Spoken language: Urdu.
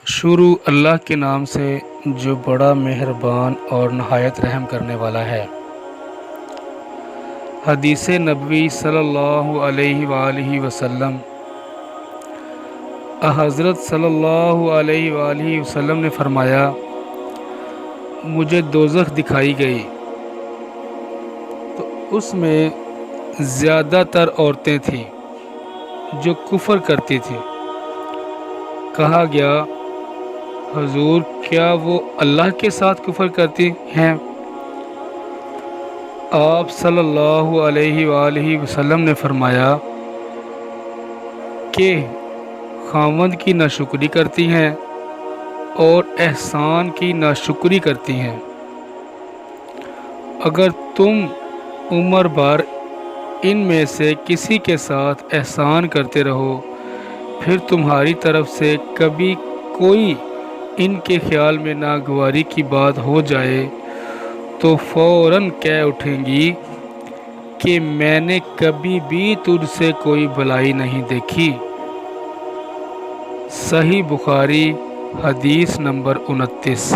شروع اللہ کے نام سے جو بڑا مہربان اور نہایت رحم کرنے والا ہے۔ حدیث نبوی صلی اللہ علیہ وآلہ وسلم۔ حضرت صلی اللہ علیہ وآلہ وسلم نے فرمایا، مجھے دوزخ دکھائی گئی تو اس میں زیادہ تر عورتیں تھیں جو کفر کرتی تھیں۔ کہا گیا، حضور کیا وہ اللہ کے ساتھ کفر کرتی ہیں؟ آپ صلی اللہ علیہ وآلہ وسلم نے فرمایا کہ خاوند کی ناشکری کرتی ہیں اور احسان کی ناشکری کرتی ہیں۔ اگر تم عمر بھر ان میں سے کسی کے ساتھ احسان کرتے رہو، پھر تمہاری طرف سے کبھی کوئی ان کے خیال میں ناگواری کی بات ہو جائے تو فوراً کہہ اٹھیں گی کہ میں نے کبھی بھی تجھ سے کوئی بلائی نہیں دیکھی۔ صحیح بخاری، حدیث نمبر 29۔